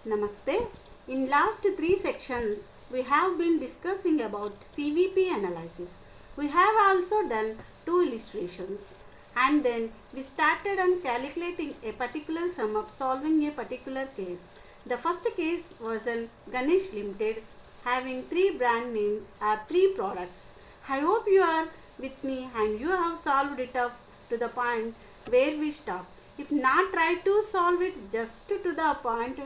Namaste. In last three sections, we have been discussing about CVP analysis. We have also done two illustrations and then we started on calculating a particular sum of solving a particular case. The first case was an Ganesh Limited having three brand names or three products. I hope you are with me and you have solved it up to the point where we stopped. If not, try to solve it just to the point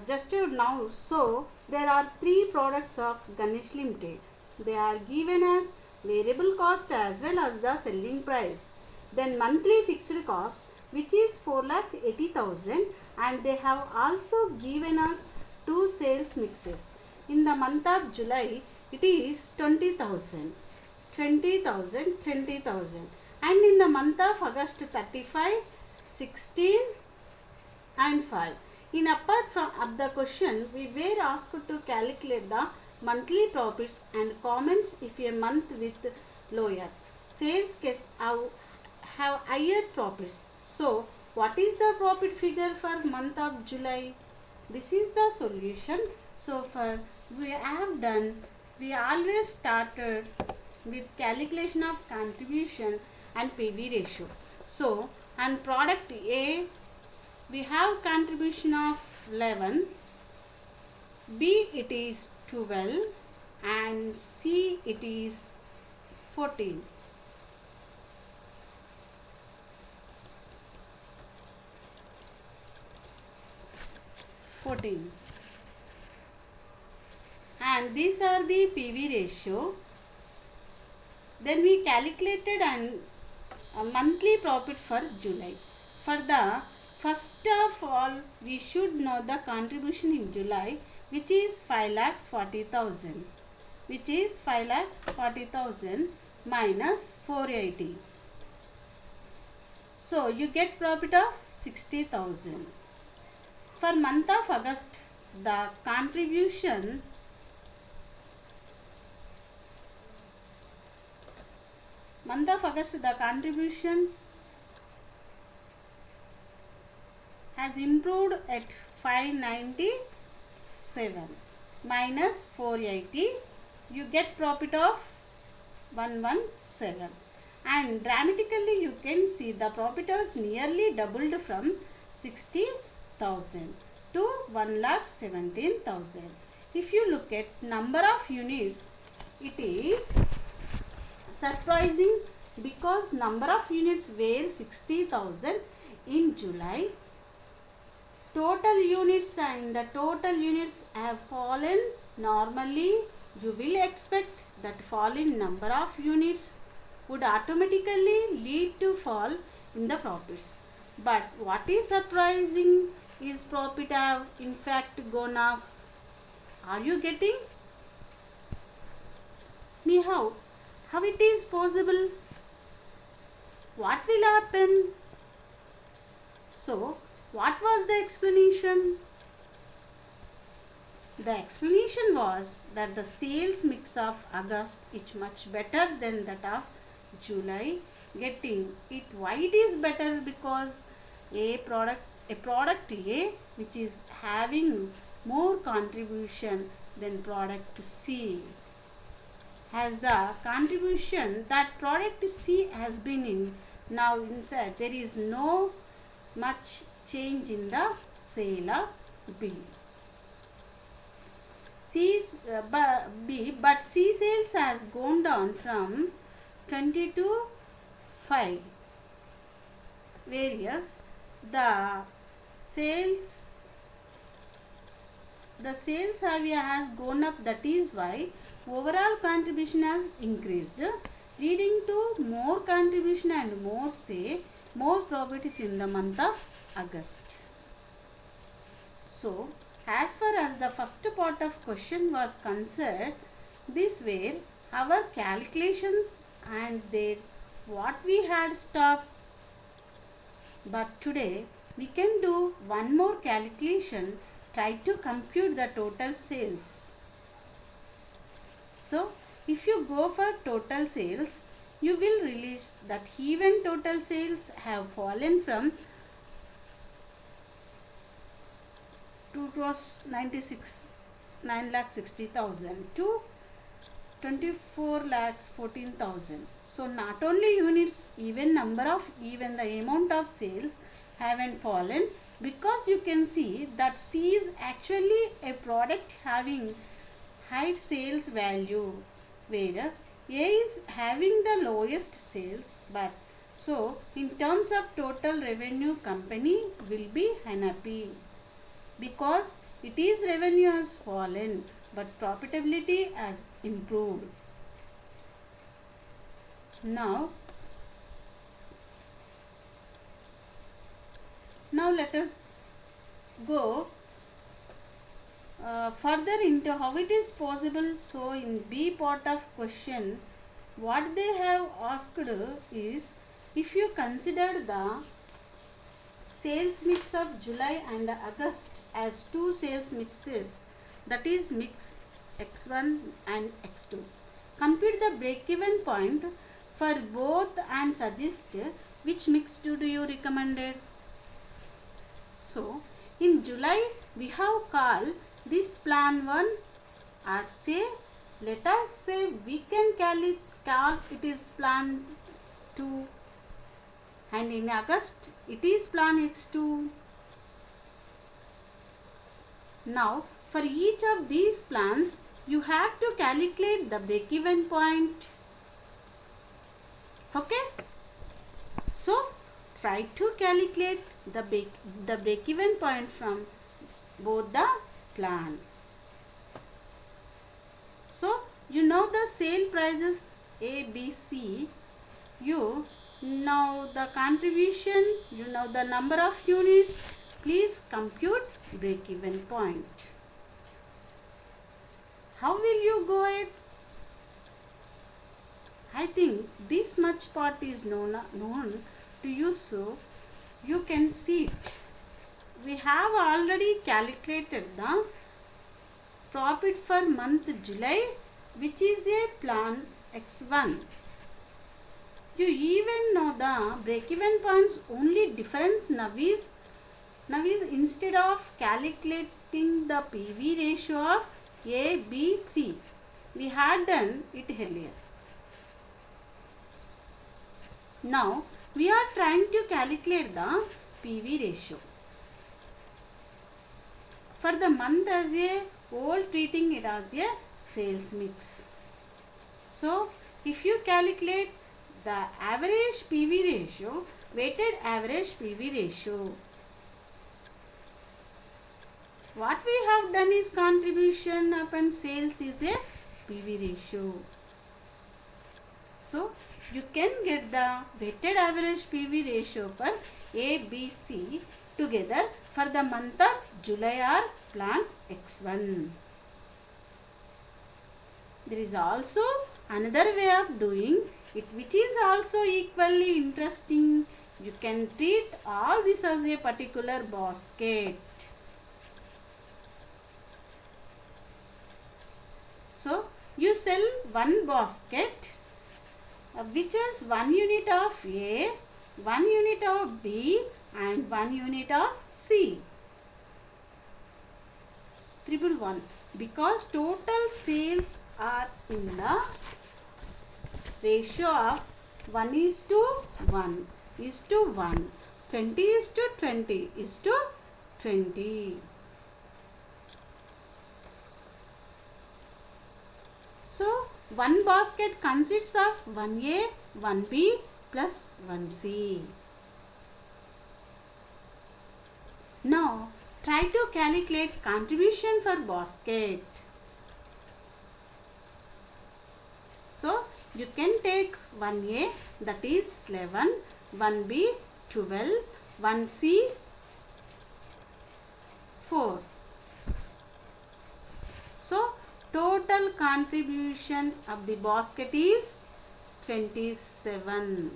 just now. So there are three products of Ganesh Limited. They are given as variable cost as well as the selling price. Then monthly fixed cost, which is 4,80,000, and they have also given us two sales mixes. In the month of July, it is 20,000, 20,000, 20,000, and in the month of August, 35, 16, and 5. In apart from of the question, we were asked to calculate the monthly profits and comments if a month with lower sales case have higher profits. So, what is the profit figure for month of July? This is the solution. So, for we have done, we always started with calculation of contribution and PV ratio. So, on product A, we have contribution of 11, B it is 12, and C it is 14. And these are the PV ratio. Then we calculated a monthly profit for July. For the first of all, we should know the contribution in July, which is 5,40,000, which is 5,40,000 minus 480. So you get profit of 60,000. For month of August, the contribution has improved at 597 minus 480. You get profit of 117, and dramatically you can see the profit has nearly doubled from 60,000 to 1,17,000. If you look at number of units, it is surprising because number of units were 60,000 in July. Total units and the total units have fallen. Normally, you will expect that fall in number of units would automatically lead to fall in the profits. But what is surprising is profit have in fact gone up. Are you getting me? How it is possible? What will happen? So, what was the explanation? The explanation was that the sales mix of August is much better than that of July. Getting it, why it is better? Because a product A, which is having more contribution than product C, has the contribution that product C has been in. Now inside there is no much change in the sale of B. But C sales has gone down from 20 to 5. Whereas the sales area has gone up. That is why overall contribution has increased, leading to more contribution and more profit is in the month of August. So, as far as the first part of question was concerned, these were our calculations and what we had stopped. But today we can do one more calculation, try to compute the total sales. So, if you go for total sales, you will realize that even total sales have fallen from crores 9 lakh 60,000 to 24 lakhs 14,000. So not only units, even the amount of sales haven't fallen, because you can see that C is actually a product having high sales value, whereas A is having the lowest sales, but so in terms of total revenue, company will be unhappy because it is revenue has fallen but profitability has improved. Now let us go further into how it is possible. So in B part of question, what they have asked is, if you consider the sales mix of July and August as two sales mixes, that is mix X1 and X2, compute the break-even point for both and suggest which mix do you recommended. So in July we have called this plan 1, or say let us say we can call it is plan 2, and in August it is plan X2. Now for each of these plans you have to calculate the break-even point. Okay, so try to calculate the break-even point from both the plan. So you know the sale prices A, B, C, you know the contribution, you know the number of units. Please compute break-even point. How will you go ahead? I think this much part is known to you, so you can see it. We have already calculated the profit for month July, which is a plan X1. You even know the break-even points. Only difference now is instead of calculating the PV ratio of A, B, C, we had done it earlier. Now we are trying to calculate the PV ratio for the month as a whole, treating it as a sales mix. So if you calculate the average PV ratio, weighted average PV ratio, what we have done is contribution upon sales is a PV ratio. So you can get the weighted average PV ratio for A, B, C together for the month of July or plan X1. There is also another way of doing it, which is also equally interesting. You can treat all this as a particular basket. So you sell one basket which is 1 unit of A, 1 unit of B and 1 unit of C. 111, because total sales are in the ratio of 1 is to 1 is to 1, 20 is to 20 is to 20. So one basket consists of 1A, 1B plus 1C. Now try to calculate contribution for basket. So you can take 1A, that is 11, 1B 12, 1C 4. So total contribution of the basket is 27.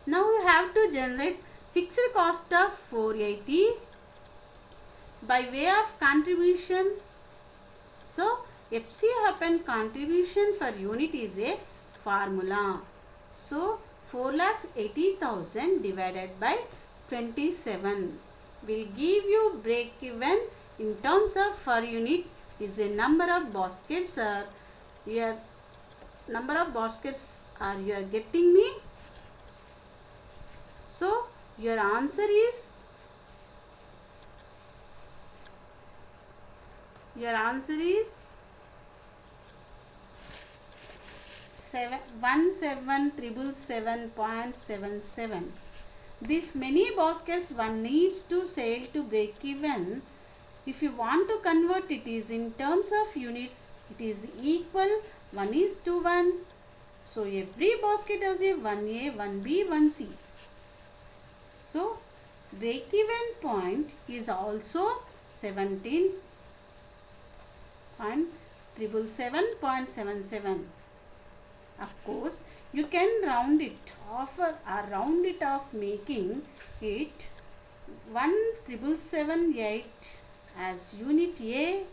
Now we have to generate fixed cost of 480 by way of contribution. So FC happen contribution per unit is a formula. So 4,80,000 divided by 27 will give you break even in terms of per unit is a number of baskets are your number of baskets are you are getting me. So your answer is 1777.77. This many baskets one needs to sell to break even. If you want to convert it is in terms of units, it is equal 1:1. So every basket has a 1A, 1B, 1C. So break even point is also 17.777. Of course, you can round it off making it 1,778 as unit A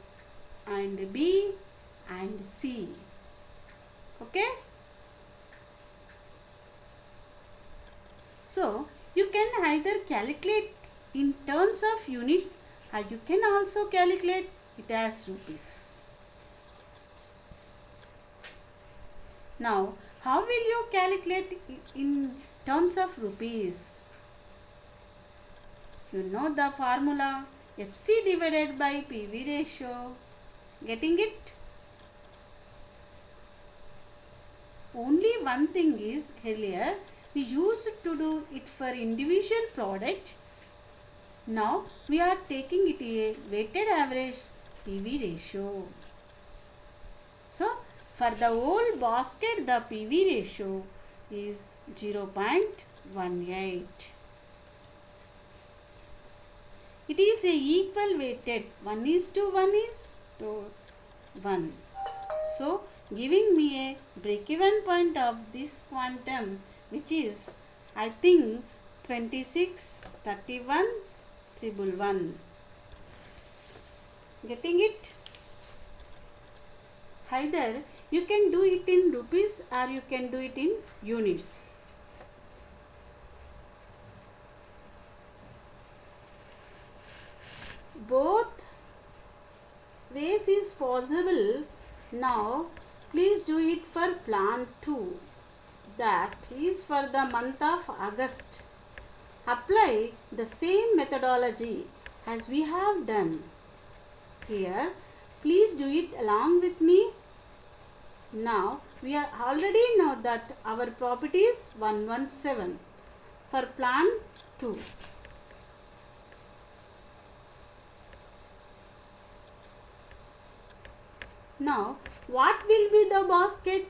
and B and C. Okay? So, you can either calculate in terms of units or you can also calculate it as rupees. Now, how will you calculate in terms of rupees? You know the formula FC divided by PV ratio. Getting it? Only one thing is earlier we used to do it for individual product. Now we are taking it a weighted average PV ratio. So for the whole basket the PV ratio is 0.18. It is a equal weighted 1:1. So giving me a break-even point of this quantum, which is I think 26,31,111. Getting it? Either you can do it in rupees or you can do it in units. Both ways is possible. Now please do it for plan 2, that is for the month of August. Apply the same methodology as we have done here. Please do it along with me. Now we are already know that our profit is 117 for plan 2. Now, what will be the basket?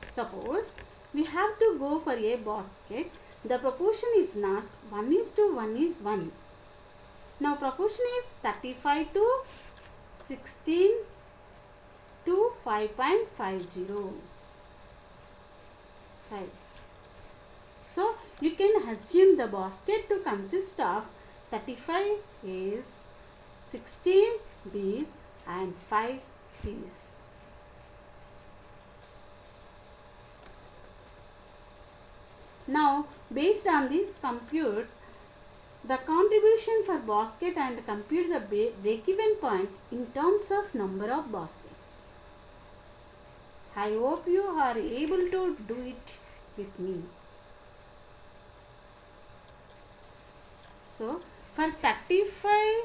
Suppose we have to go for a basket. The proportion is not 1:1. Now, proportion is 35 to 16 to 5.50. So, you can assume the basket to consist of 35 A's, 16 B's and 5 C's. Now, based on this, compute the contribution for basket and compute the break-even point in terms of number of baskets. I hope you are able to do it with me. So, for 35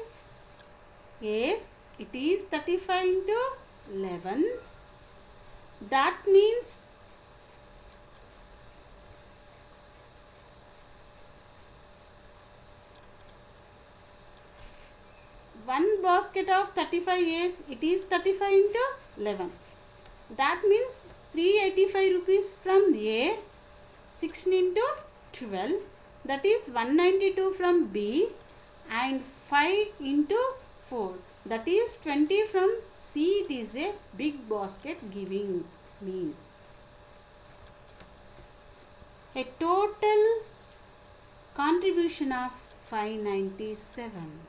A's, it is 35 into 11. That means one basket of 35 A's, it is 35 into 11. That means 385 rupees from A, 16 into 12, that is 192 from B, and 5 into 4, that is 20 from C. It is a big basket giving me a total contribution of 597.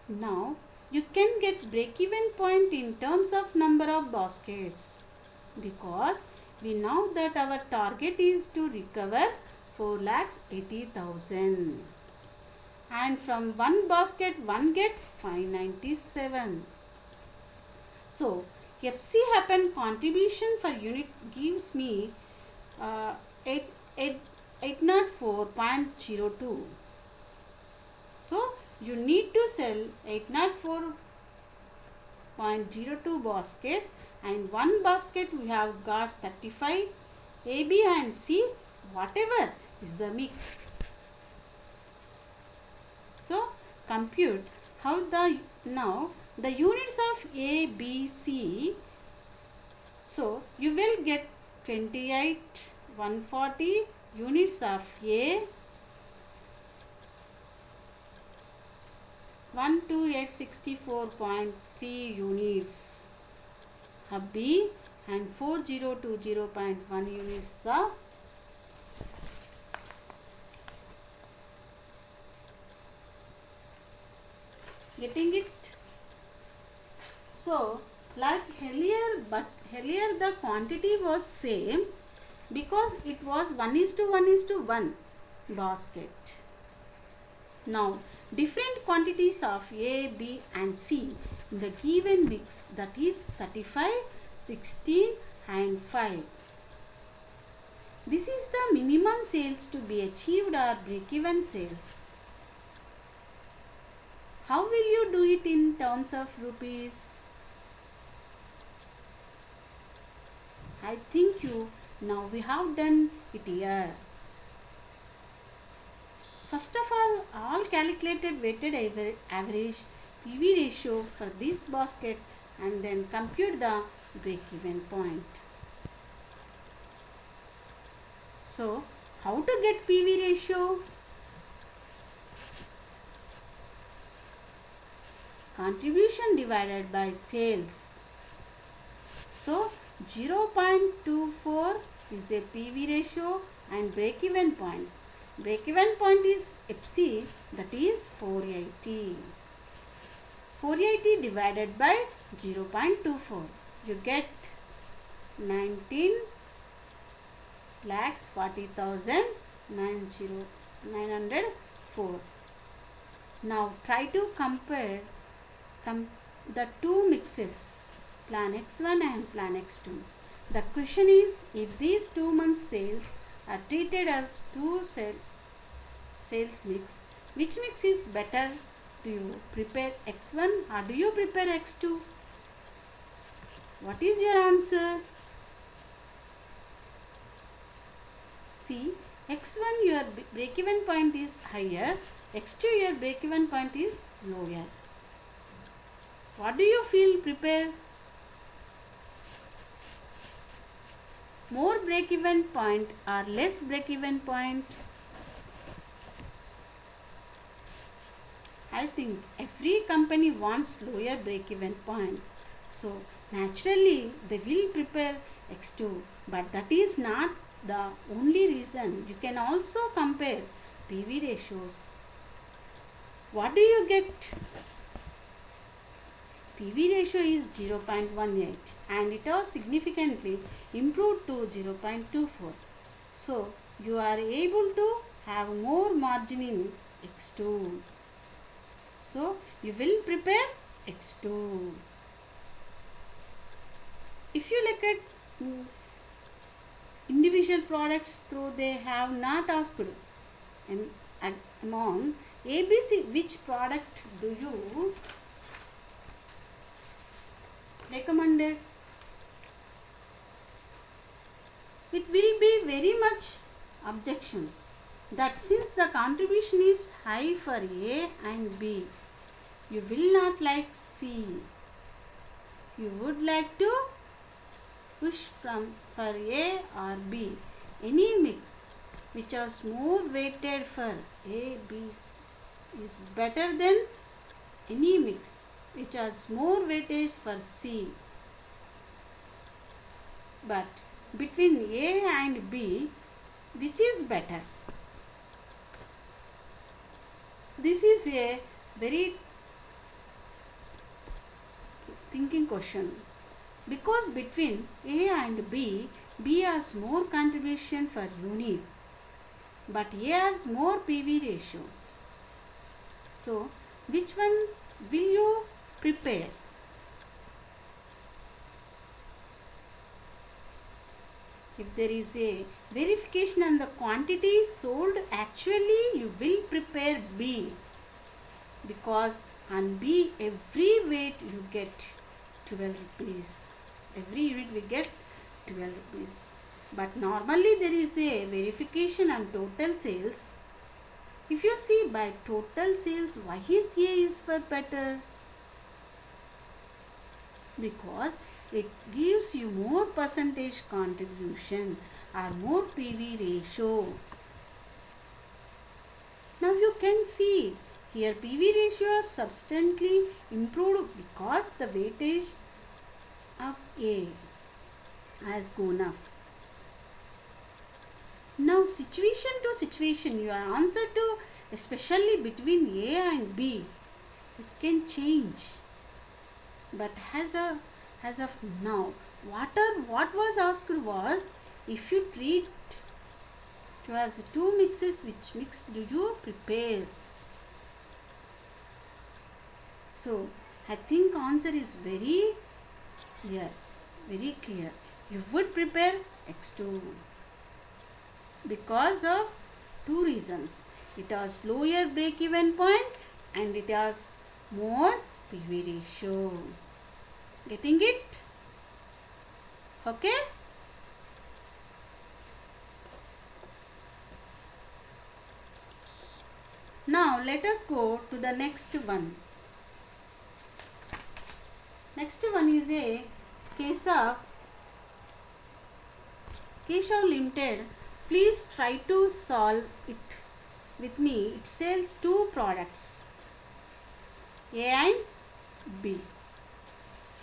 Now you can get break-even point in terms of number of baskets, because we know that our target is to recover 4,80,000, and from one basket one get 597. So FC happen contribution per unit gives me 8, 804.02. So you need to sell 804.02 baskets, and one basket we have got 35. A, B and C, whatever is the mix. So compute how now the units of A, B, C. So you will get 28, 140 units of A, 12864.3 units of B, and 4020.1 units of getting it. So like earlier, but earlier the quantity was same because it was 1:1:1 basket. Now different quantities of A, B and C in the given mix, that is 35, 16 and 5. This is the minimum sales to be achieved or break-even sales. How will you do it in terms of rupees? I think now we have done it here. First of all calculated weighted average PV ratio for this basket, and then compute the break-even point. So how to get PV ratio? Contribution divided by sales. So 0.24 is a PV ratio and break-even point. Break-even point is FC, that is 480. 480 divided by 0.24. You get 19,40,904. Now try to compare the two mixes, plan X1 and plan X2. The question is, if these 2 months sales are treated as two sales mix, which mix is better? Do you prepare X1 or do you prepare X2? What is your answer? See, X1 your break-even point is higher, X2 your break-even point is lower. What do you feel? Prepare more break-even point or less break-even point? I think every company wants lower break-even point. So naturally they will prepare X2, but that is not the only reason. You can also compare PV ratios. What do you get? PV ratio is 0.18 and it has significantly improved to 0.24. So you are able to have more margin in X2. So you will prepare X2. If you look at individual products, though they have not asked among ABC, which product do you recommended? It will be very much objections that since the contribution is high for A and B, you will not like C. You would like to push for A or B. Any mix which is more weighted for A, B is better than any mix which has more weightage for C. But between A and B, which is better? This is a very thinking question. Because between A and B has more contribution per unit, but A has more PV ratio. So, which one will you prepare? If there is a verification on the quantity sold, actually you will prepare B, because on B every weight you get 12 rupees. Every unit we get 12 rupees. But normally there is a verification on total sales. If you see by total sales, why is A is for better? Because it gives you more percentage contribution or more PV ratio. Now you can see here PV ratio is substantially improved because the weightage of A has gone up. Now situation to situation, your answer to especially between A and B, it can change. But as of now, what was asked was, if you treat it as two mixes, which mix do you prepare? So I think answer is very clear, very clear. You would prepare X2 because of two reasons. It has lower break-even point and it has more PV ratio. Getting it? Okay? Now let us go to the next one. Next one is a case of Keshav Limited. Please try to solve it with me. It sells two products, A and B.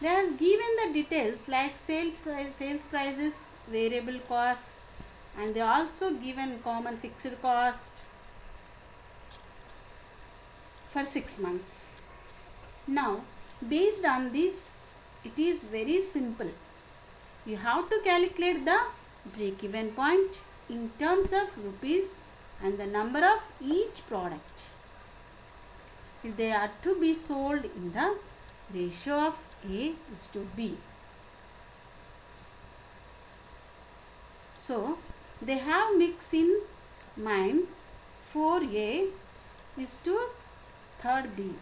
They have given the details like sales prices, variable cost, and they also given common fixed cost for 6 months. Now, based on this, it is very simple. You have to calculate the break-even point in terms of rupees and the number of each product. If they are to be sold in the ratio of A is to B. So, they have mix in mind 4A is to 3rd B.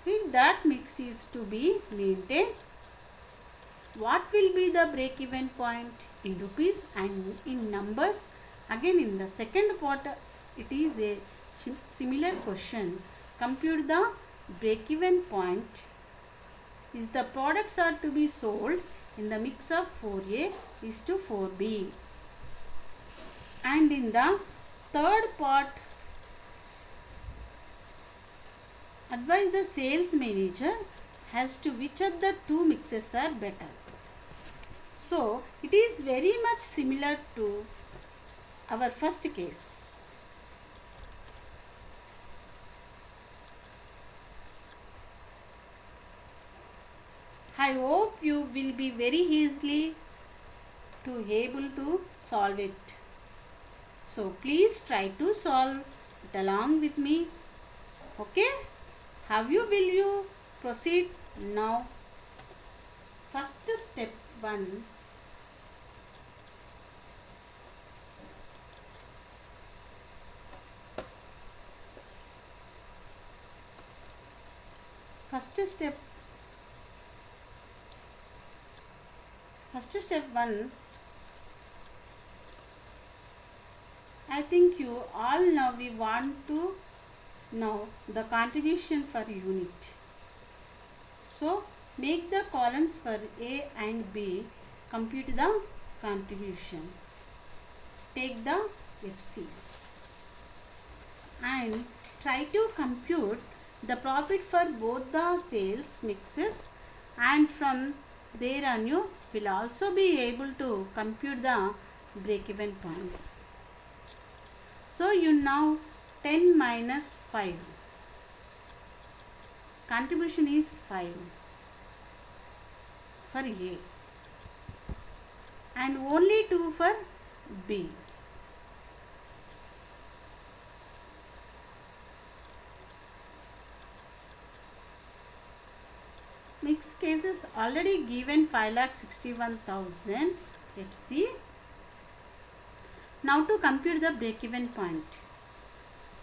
If that mix is to be maintained, what will be the break-even point in rupees and in numbers? Again, in the second part, it is a similar question. Compute the break-even point is the products are to be sold in the mix of 4A is to 4B. And in the third part, advise the sales manager as to which of the two mixes are better. So, it is very much similar to our first case. I hope you will be very easily to able to solve it. So, please try to solve it along with me. Okay? How will you proceed now? First step 1. First step 1, I think you all know we want to know the contribution per unit. So, make the columns for A and B, compute the contribution. Take the FC and try to compute the profit for both the sales mixes, and from there on you will also be able to compute the break-even points. So, you now 10 minus 5. Contribution is 5. for A and only 2 for B. Mixed cases already given 5,61,000 FC. Now to compute the break-even point.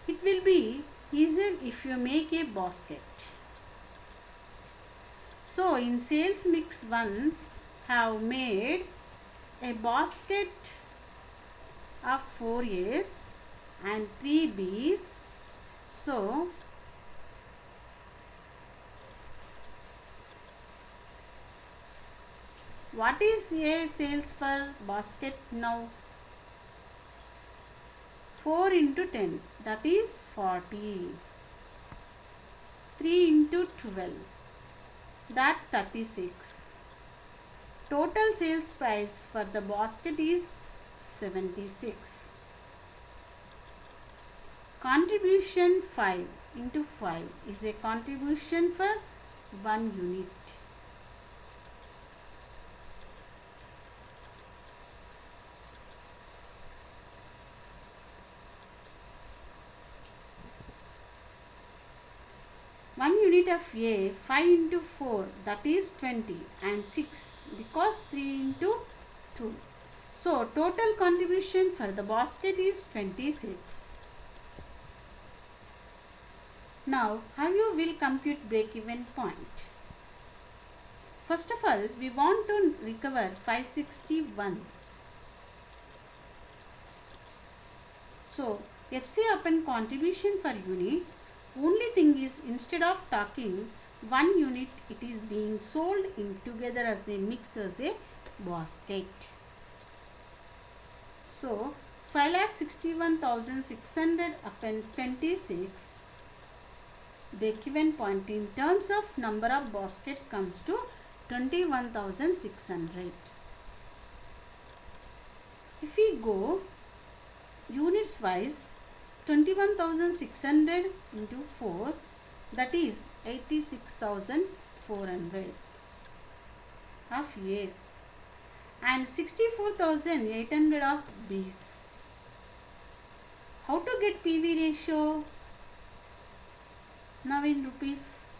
It will be easier if you make a basket. So in sales mix 1 have made a basket of 4 A's and 3 B's. So what is A sales per basket now? 4 into 10, that is 40. 3 into 12, that 36. Total sales price for the basket is 76. Contribution 5 into 5 is a contribution for 1 unit. One unit of A, 5 into 4, that is 20, and 6 because 3 into 2. So total contribution for the basket is 26. Now how you will compute break-even point? First of all, we want to recover 561. So FC upon contribution per unit, only thing is instead of talking 1 unit, it is being sold in together as a mix as a basket. So 5,61,600 upon 26, break-even point in terms of number of basket comes to 21,600. If we go units wise, 21,600 into 4, that is 86,400 of A's and 64,800 of B's. How to get PV ratio? Now in rupees.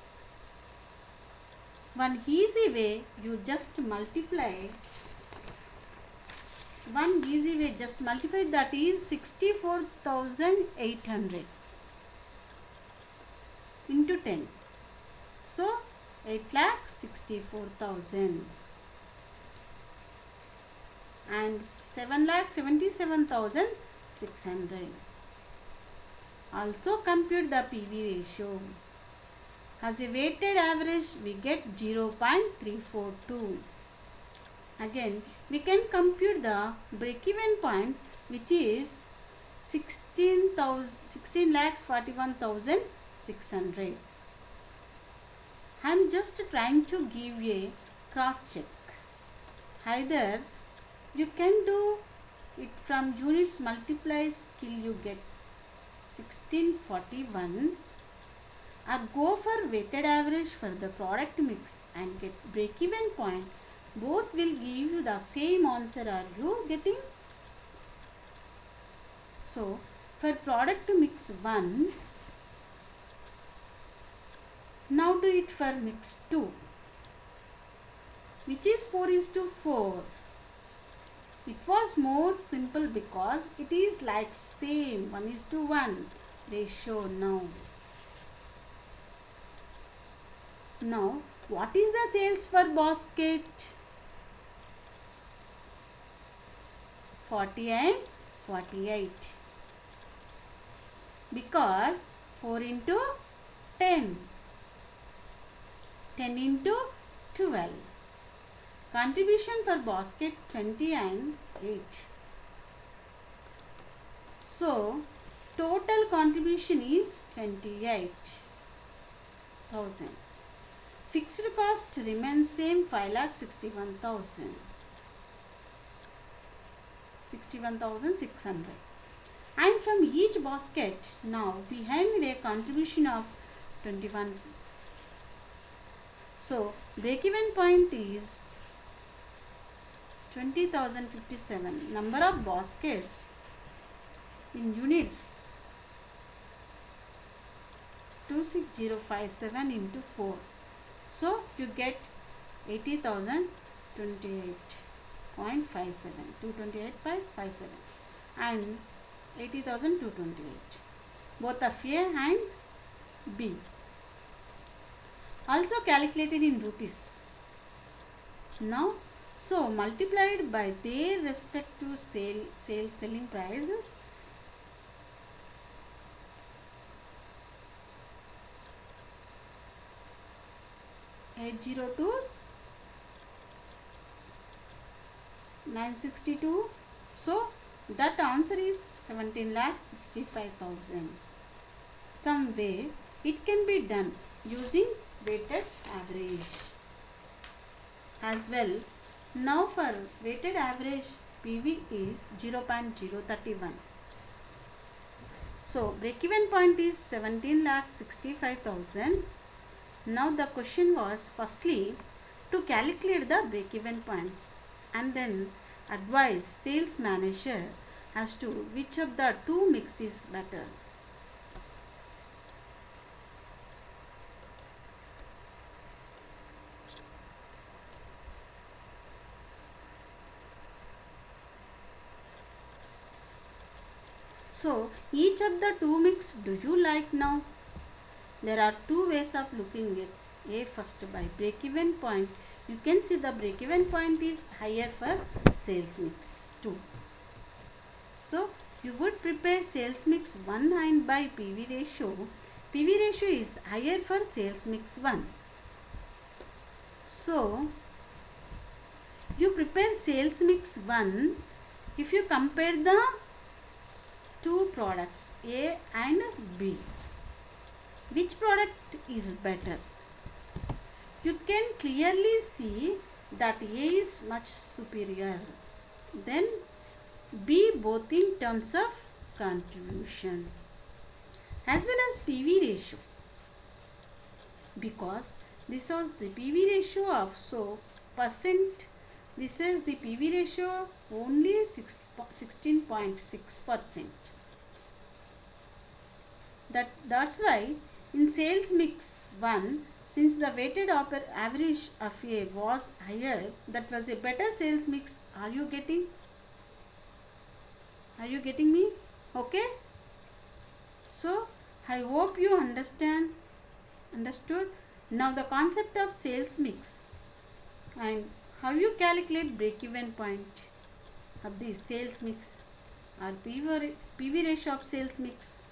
One easy way, you just multiply. One easy way, just multiply, that is 64,800 into 10. So 8,64,000 and 7,77,600. Also compute the PV ratio. As a weighted average, we get 0.342. Again, we can compute the break-even point, which is 16,41,600. I am just trying to give a cross check. Either you can do it from units multiplies till you get 1641, or go for weighted average for the product mix and get break-even point. Both will give you the same answer. Are you getting? So for product mix 1, now do it for mix 2, which is 4:4. It was more simple because it is like same 1:1 ratio now. Now what is the sales per basket? 40 and 48, because 4 into 10, 10 into 12. Contribution per basket 20 and 8. So total contribution is 28,000. Fixed cost remains same, 5,61,000. 61,600. And from each basket, now we have made a contribution of 21. So break-even point is 20,057. Number of baskets in units 26057 into 4. So you get 80,028.57. 228 by 57 and 80,228. Both of A and B. Also calculated in rupees. Now, so multiplied by their respective selling prices. $802, $962. So that answer is 17,65,000. Some way it can be done using weighted average as well. Now for weighted average, PV is 0.031. So break-even point is 17,65,000. Now the question was firstly to calculate the break-even points and then advise sales manager as to which of the two mix is better. So each of the two mix do you like now? There are two ways of looking at. A, first by break-even point. You can see the break-even point is higher for sales mix 2. So you would prepare sales mix 1 and by PV ratio. PV ratio is higher for sales mix 1. So you prepare sales mix 1 if you compare the two products A and B. Which product is better? You can clearly see that A is much superior than B, both in terms of contribution as well as PV ratio, because this was the PV ratio of percent. This is the PV ratio only 16.6%. That's why in sales mix 1, since the weighted average of A was higher, that was a better sales mix. Are you getting me? Okay. So I hope you understood. Now the concept of sales mix and how you calculate break-even point of the sales mix or PV ratio of sales mix,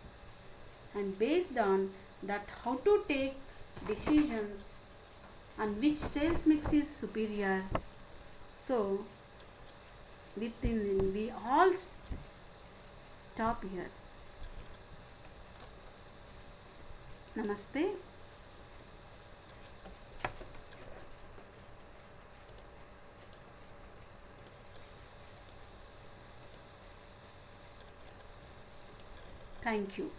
and based on that how to take decisions on which sales mix is superior. So we all stop here. Namaste. Thank you.